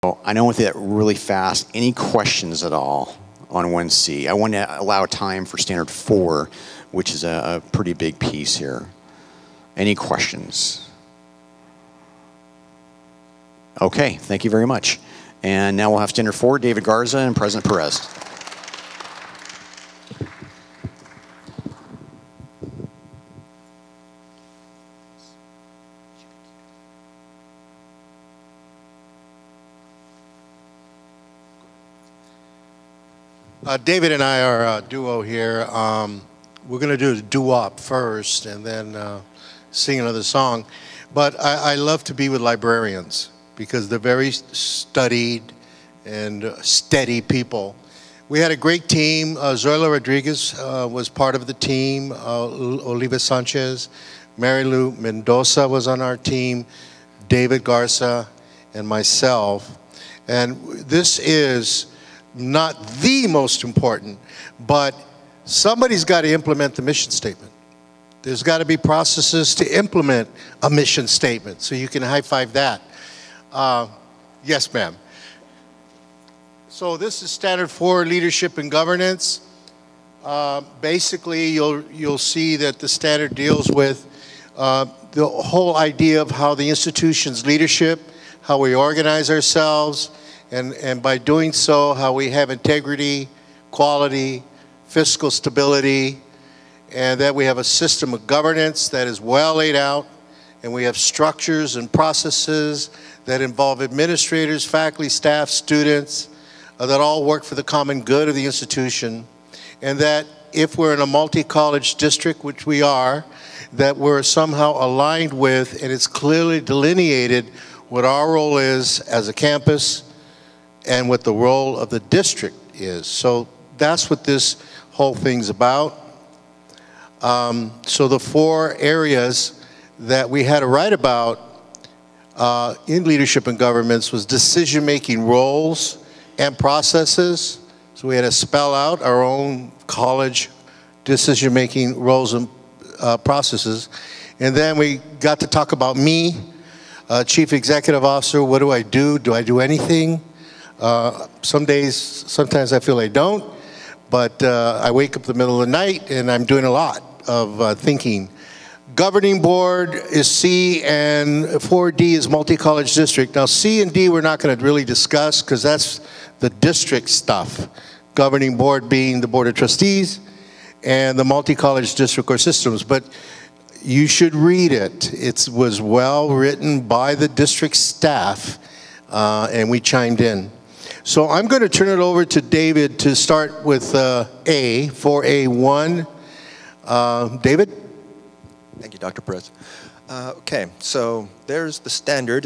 I know I went through that really fast. Any questions at all on 1C? I want to allow time for standard 4, which is a pretty big piece here. Any questions? Okay, thank you very much. And now we'll have standard 4, David Garza and President Perez. David and I are a duo here. We're going to do a doo-wop first and then sing another song. But I love to be with librarians because they're very studied and steady people. We had a great team. Zoila Rodriguez was part of the team. Oliva Sanchez, Mary Lou Mendoza was on our team, David Garza, and myself. And this is not the most important, but somebody's got to implement the mission statement. There's got to be processes to implement a mission statement, so you can high-five that. Yes, ma'am. So this is standard 4, leadership and governance. Basically, you'll see that the standard deals with the whole idea of how the institution's leadership, how we organize ourselves, and by doing so, how we have integrity, quality, fiscal stability, and that we have a system of governance that is well laid out, and we have structures and processes that involve administrators, faculty, staff, students, that all work for the common good of the institution, and that if we're in a multi-college district, which we are, that we're somehow aligned with, and it's clearly delineated what our role is as a campus, and what the role of the district is. So that's what this whole thing's about. So the 4 areas that we had to write about in leadership and governments was decision-making roles and processes. So we had to spell out our own college decision-making roles and processes. And then we got to talk about me, Chief Executive Officer. What do I do? Do I do anything? Some days, sometimes I feel I don't, but I wake up in the middle of the night and I'm doing a lot of thinking. Governing board is C and 4D is multi-college district. Now C and D we're not going to really discuss because that's the district stuff. Governing board being the board of trustees and the multi-college district or systems. But you should read it. It was well written by the district staff and we chimed in. So I'm going to turn it over to David to start with A, 4A1. David? Thank you, Dr. Perez. Okay, so there's the standard.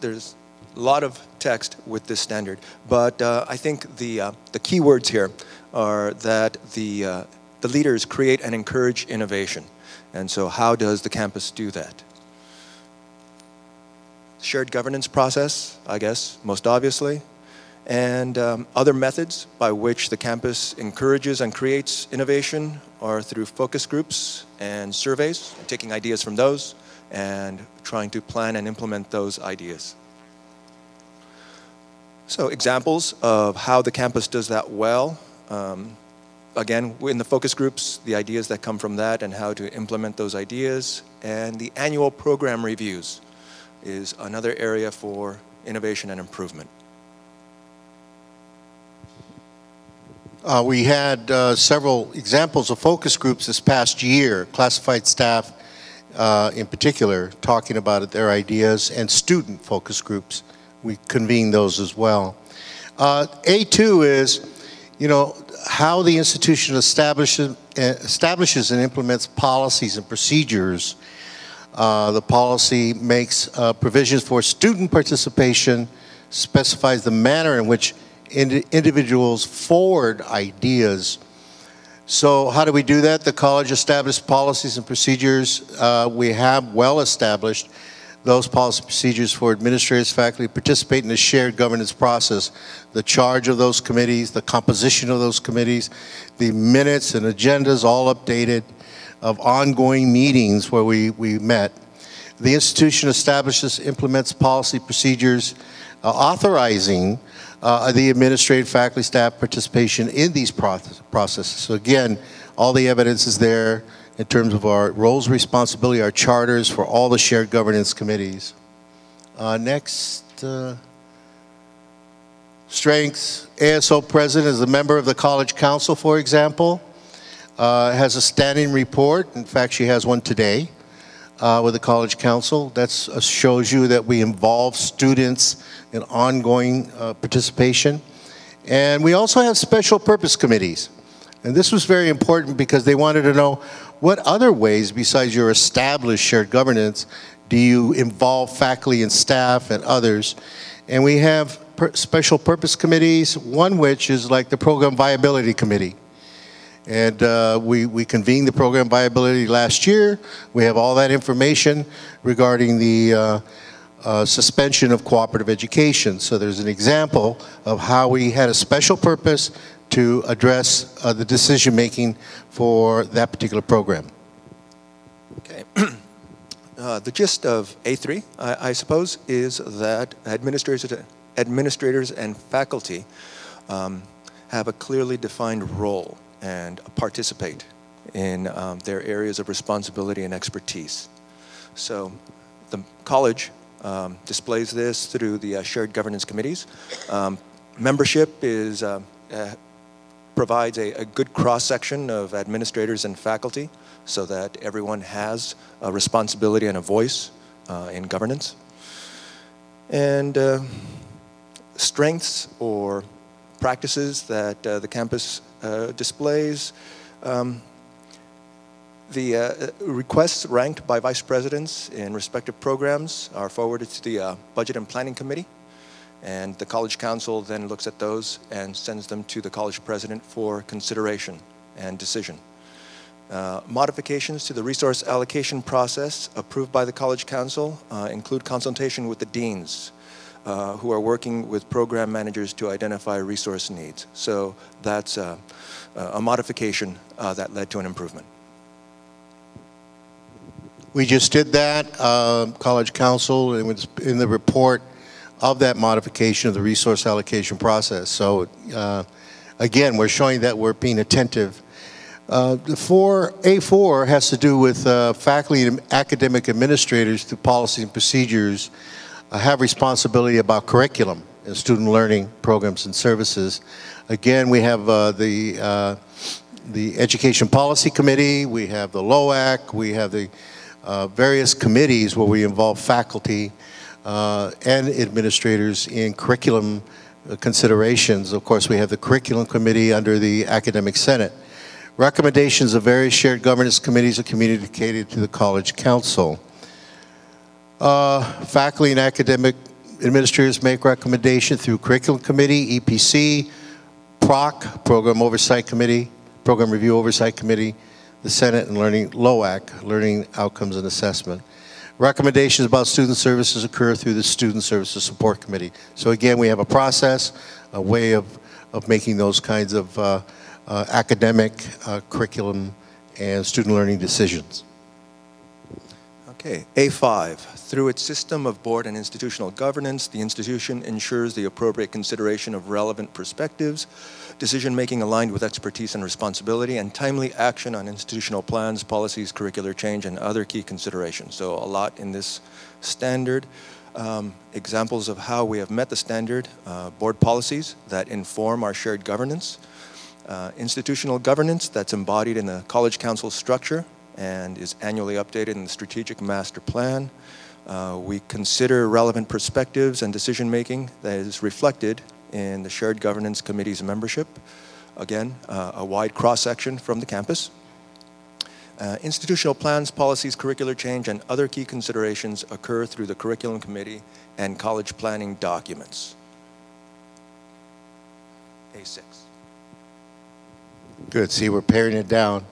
There's a lot of text with this standard, but I think the key words here are that the leaders create and encourage innovation. And so how does the campus do that? Shared governance process, I guess, most obviously. And other methods by which the campus encourages and creates innovation are through focus groups and surveys, taking ideas from those and trying to plan and implement those ideas. So examples of how the campus does that well. Again, in the focus groups, the ideas that come from that and how to implement those ideas. And the annual program reviews is another area for innovation and improvement. We had several examples of focus groups this past year, classified staff in particular, talking about their ideas, and student focus groups. We convened those as well. A2 is, you know, how the institution establishes and implements policies and procedures. The policy makes provisions for student participation, specifies the manner in which individuals forward ideas. So how do we do that? The college established policies and procedures. We have well established those policy procedures for administrators, faculty, participate in the shared governance process, the charge of those committees, the composition of those committees, the minutes and agendas all updated of ongoing meetings where we met. The institution establishes, implements policy procedures authorizing the administrative faculty staff participation in these processes. So again, all the evidence is there in terms of our roles, responsibility, our charters for all the shared governance committees. Next, strengths. ASO president is a member of the college council, for example, has a standing report. In fact, she has one today with the college council. That shows you that we involve students in ongoing participation. And we also have special purpose committees. And this was very important because they wanted to know what other ways besides your established shared governance do you involve faculty and staff and others. And we have special purpose committees, one which is like the Program Viability Committee. And we convened the Program Viability last year. We have all that information regarding the suspension of cooperative education. So there's an example of how we had a special purpose to address the decision-making for that particular program. Okay. The gist of A3, I suppose, is that administrators and faculty have a clearly defined role and participate in their areas of responsibility and expertise. So the college displays this through the shared governance committees. Membership is provides a good cross-section of administrators and faculty so that everyone has a responsibility and a voice in governance. And strengths or practices that the campus displays. The requests ranked by vice presidents in respective programs are forwarded to the Budget and Planning Committee. And the College Council then looks at those and sends them to the college president for consideration and decision. Modifications to the resource allocation process approved by the College Council include consultation with the deans who are working with program managers to identify resource needs. So that's a modification that led to an improvement. We just did that, College Council, and it was in the report of that modification of the resource allocation process. So again, we're showing that we're being attentive. A4 has to do with faculty and academic administrators through policy and procedures have responsibility about curriculum and student learning programs and services. Again, we have the Education Policy Committee, we have the LOAC, we have the various committees where we involve faculty and administrators in curriculum considerations. Of course, we have the Curriculum Committee under the Academic Senate. Recommendations of various shared governance committees are communicated to the College Council. Faculty and academic administrators make recommendation through Curriculum Committee, EPC, PROC, Program Oversight Committee, Program Review Oversight Committee, the Senate, and LOAC, Learning Outcomes and Assessment. Recommendations about student services occur through the Student Services Support Committee. So again, we have a process, a way of making those kinds of academic, curriculum, and student learning decisions. Okay, A5. Through its system of board and institutional governance, the institution ensures the appropriate consideration of relevant perspectives, decision-making aligned with expertise and responsibility, and timely action on institutional plans, policies, curricular change, and other key considerations. So a lot in this standard. Examples of how we have met the standard: board policies that inform our shared governance, institutional governance that's embodied in the College Council structure and is annually updated in the Strategic Master Plan. We consider relevant perspectives and decision-making that is reflected in the Shared Governance Committee's membership. Again, a wide cross-section from the campus. Institutional plans, policies, curricular change, and other key considerations occur through the Curriculum Committee and college planning documents. A6. Good, see, we're paring it down.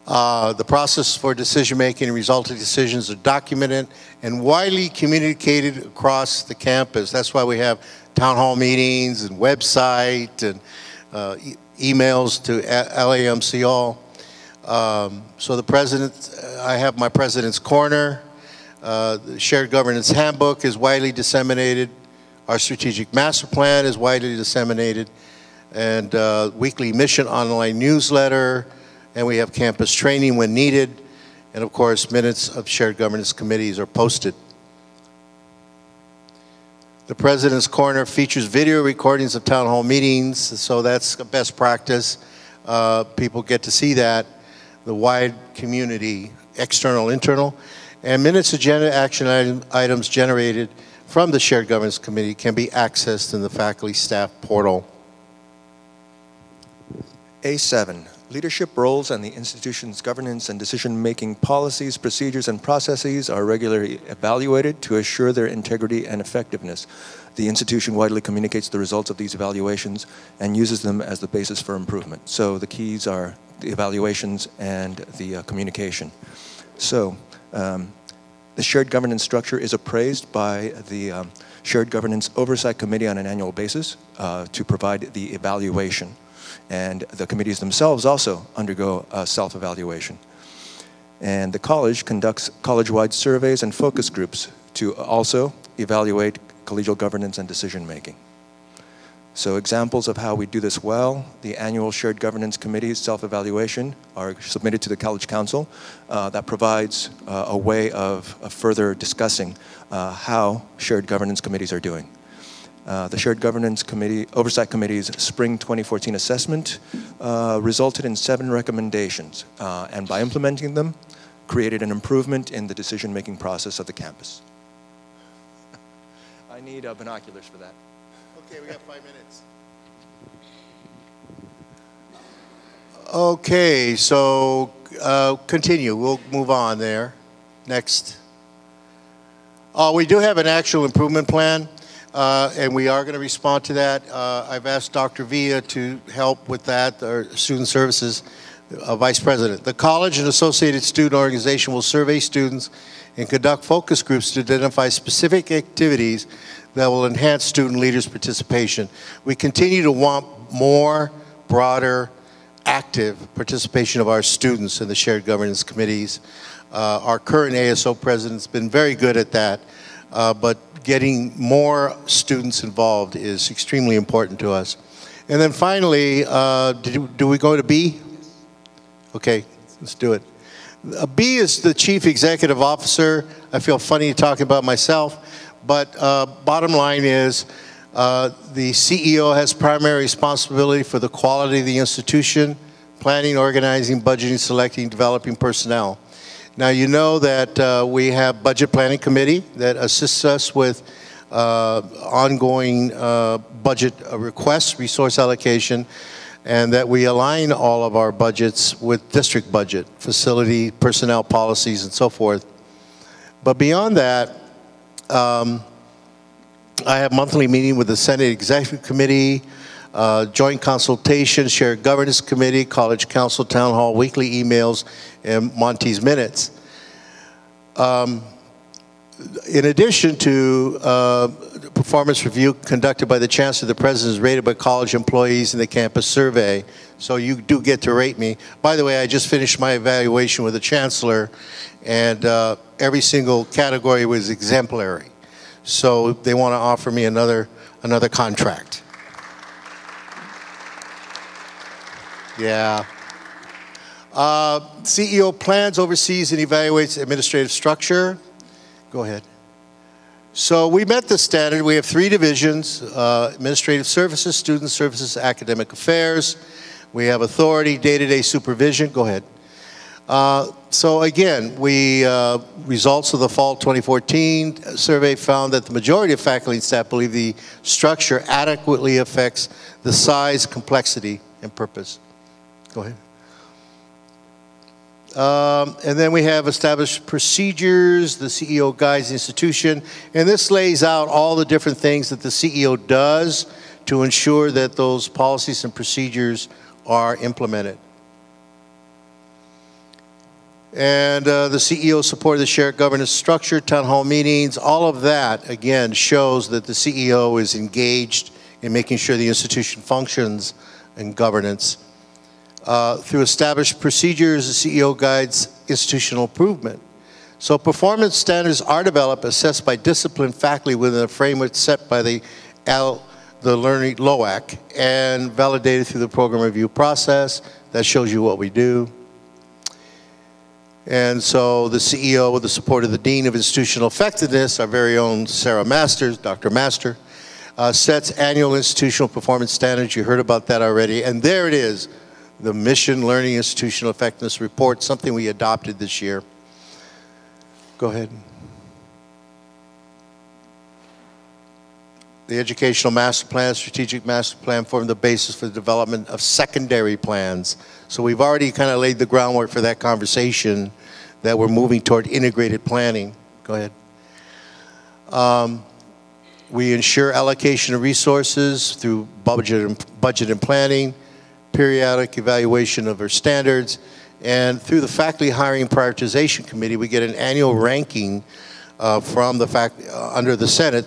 The process for decision-making and resulting decisions are documented and widely communicated across the campus. That's why we have town hall meetings and website and emails to LAMC all. So the president, I have my president's corner. The shared governance handbook is widely disseminated. Our strategic master plan is widely disseminated, and weekly mission online newsletter, and we have campus training when needed, and of course, minutes of shared governance committees are posted. The President's Corner features video recordings of town hall meetings, so that's a best practice. People get to see that, the wide community, external, internal, and minutes agenda action items generated from the Shared Governance Committee can be accessed in the faculty staff portal. A7, leadership roles and the institution's governance and decision-making policies, procedures, and processes are regularly evaluated to assure their integrity and effectiveness. The institution widely communicates the results of these evaluations and uses them as the basis for improvement. So the keys are the evaluations and the communication. So the shared governance structure is appraised by the Shared Governance Oversight Committee on an annual basis to provide the evaluation. And the committees themselves also undergo self-evaluation. And the college conducts college-wide surveys and focus groups to also evaluate collegial governance and decision-making. So examples of how we do this well, the annual Shared Governance Committee's self-evaluation are submitted to the College Council. That provides a way of further discussing how shared governance committees are doing. The Shared Governance Committee, Oversight Committee's Spring 2014 assessment resulted in 7 recommendations, and by implementing them, created an improvement in the decision-making process of the campus. I need binoculars for that. Okay, we got 5 minutes. Okay, so continue. We'll move on there. Next. Oh, we do have an actual improvement plan. And we are going to respond to that. I've asked Dr. Villa to help with that, our Student Services Vice President. The college and associated student organization will survey students and conduct focus groups to identify specific activities that will enhance student leaders' participation. We continue to want more, broader, active participation of our students in the shared governance committees. Our current ASO president's been very good at that, but getting more students involved is extremely important to us. And then finally, do we go to B? Okay, let's do it. B is the Chief Executive Officer. I feel funny talking about myself, but bottom line is the CEO has primary responsibility for the quality of the institution, planning, organizing, budgeting, selecting, developing personnel. Now, you know that we have Budget Planning Committee that assists us with ongoing budget requests, resource allocation, and that we align all of our budgets with district budget, facility, personnel policies, and so forth. But beyond that, I have monthly meeting with the Senate Executive Committee, joint consultation, shared governance committee, college council, town hall, weekly emails, and Monty's minutes. In addition to performance review conducted by the Chancellor, the President is rated by college employees in the campus survey. So you do get to rate me. By the way, I just finished my evaluation with the Chancellor, and every single category was exemplary. So they want to offer me another contract. Yeah. CEO plans, oversees, and evaluates administrative structure. Go ahead. So we met the standard. We have 3 divisions: administrative services, student services, academic affairs. We have authority, day-to-day supervision. Go ahead. So again, results of the fall 2014 survey found that the majority of faculty and staff believe the structure adequately affects the size, complexity, and purpose. Go ahead. And then we have established procedures. The CEO guides the institution. And this lays out all the different things that the CEO does to ensure that those policies and procedures are implemented. And the CEO supported the shared governance structure, town hall meetings. All of that, again, shows that the CEO is engaged in making sure the institution functions in governance. Through established procedures, the CEO guides institutional improvement. So performance standards are developed, assessed by disciplined faculty within a framework set by the learning LOAC and validated through the program review process. That shows you what we do. And so the CEO, with the support of the Dean of Institutional Effectiveness, our very own Sarah Masters, Dr. Master, sets annual institutional performance standards. You heard about that already. And there it is, the Mission Learning Institutional Effectiveness Report, something we adopted this year. Go ahead. The Educational Master Plan, Strategic Master Plan form the basis for the development of secondary plans. So we've already kind of laid the groundwork for that conversation that we're moving toward integrated planning. Go ahead. We ensure allocation of resources through budget and planning, periodic evaluation of our standards, and through the Faculty Hiring Prioritization Committee, we get an annual ranking from the under the Senate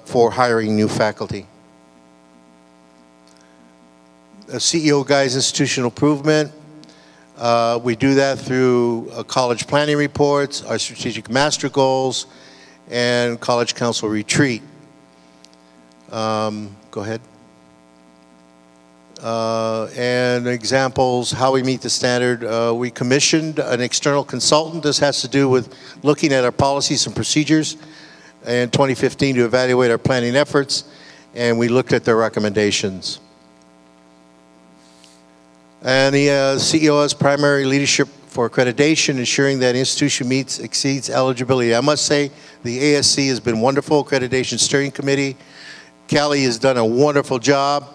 for hiring new faculty. CEO guides institutional improvement. We do that through college planning reports, our strategic master goals, and college council retreat. Go ahead. And examples, how we meet the standard. We commissioned an external consultant. This has to do with looking at our policies and procedures in 2015 to evaluate our planning efforts, and we looked at their recommendations. And the CEO has primary leadership for accreditation, ensuring that institution exceeds eligibility. I must say the ASC has been wonderful, Accreditation Steering Committee. Kelly has done a wonderful job.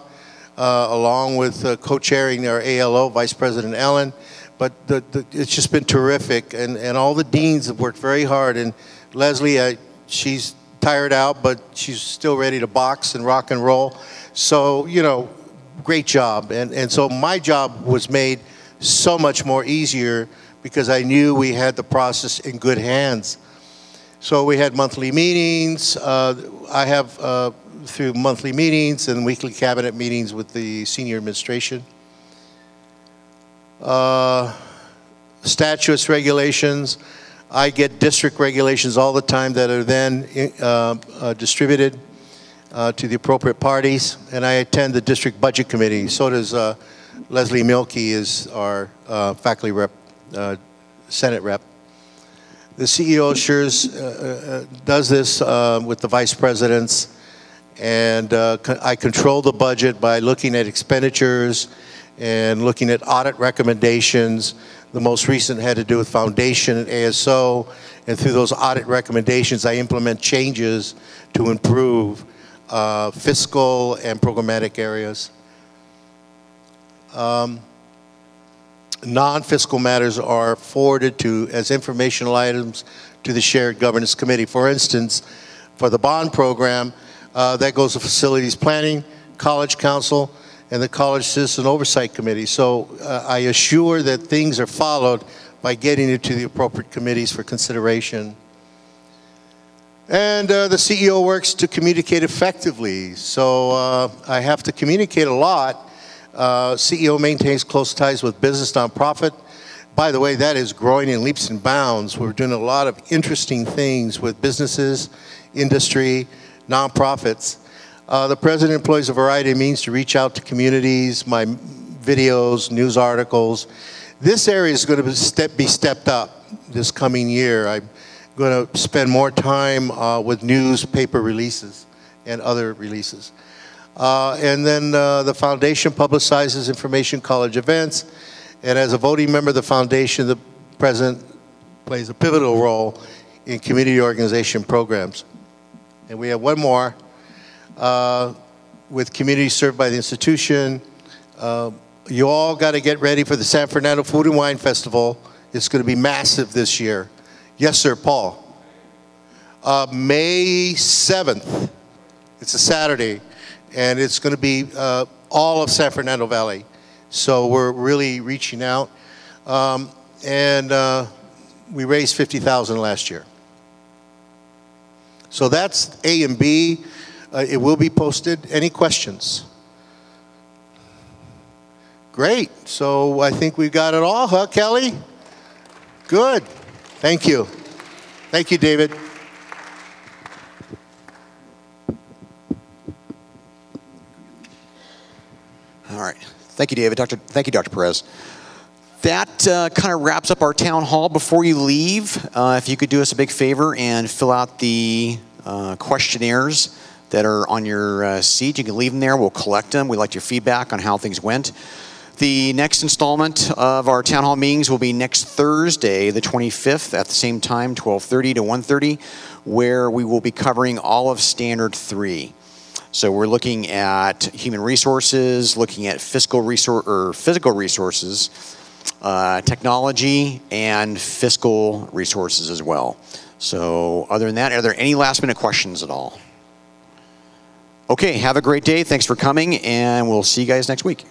Along with co-chairing our ALO, Vice President Ellen. But it's just been terrific, and all the deans have worked very hard. And Leslie, she's tired out, but she's still ready to box and rock and roll. So, you know, great job. And so my job was made so much more easier because I knew we had the process in good hands. So we had monthly meetings. I have through monthly meetings and weekly cabinet meetings with the senior administration. Statutes, regulations. I get district regulations all the time that are then distributed to the appropriate parties, and I attend the district budget committee. So does Leslie Milkey, is our faculty rep, Senate rep. The CEO does this with the vice presidents. And I control the budget by looking at expenditures and looking at audit recommendations. The most recent had to do with foundation and ASO. And through those audit recommendations, I implement changes to improve fiscal and programmatic areas. Non-fiscal matters are forwarded to as informational items to the Shared Governance Committee. For instance, for the bond program, that goes to Facilities Planning, College Council, and the College Citizen Oversight Committee. So I assure that things are followed by getting it to the appropriate committees for consideration. And the CEO works to communicate effectively. So I have to communicate a lot. CEO maintains close ties with business nonprofit. By the way, that is growing in leaps and bounds. We're doing a lot of interesting things with businesses, industry, nonprofits. The president employs a variety of means to reach out to communities, my videos, news articles. This area is going to be stepped up this coming year. I'm going to spend more time with newspaper releases and other releases. And then the foundation publicizes information college events. And as a voting member of the foundation, the president plays a pivotal role in community organization programs. And we have one more with communities served by the institution. You all got to get ready for the San Fernando Food and Wine Festival. It's going to be massive this year. Yes, sir, Paul. May 7th. It's a Saturday. And it's going to be all of San Fernando Valley. So we're really reaching out. And we raised $50,000 last year. So that's A and B. It will be posted. Any questions? Great. So I think we got it all, huh, Kelly? Good. Thank you. Thank you, David. All right. Thank you, David. Thank you, Dr. Perez. That kind of wraps up our town hall. Before you leave, if you could do us a big favor and fill out the questionnaires that are on your seat. You can leave them there. We'll collect them. We'd like your feedback on how things went. The next installment of our town hall meetings will be next Thursday, the 25th, at the same time, 12:30 to 1:30, where we will be covering all of Standard 3. So we're looking at human resources, looking at physical resources, technology, and fiscal resources as well. So other than that, are there any last minute questions at all? Okay, have a great day. Thanks for coming, and we'll see you guys next week.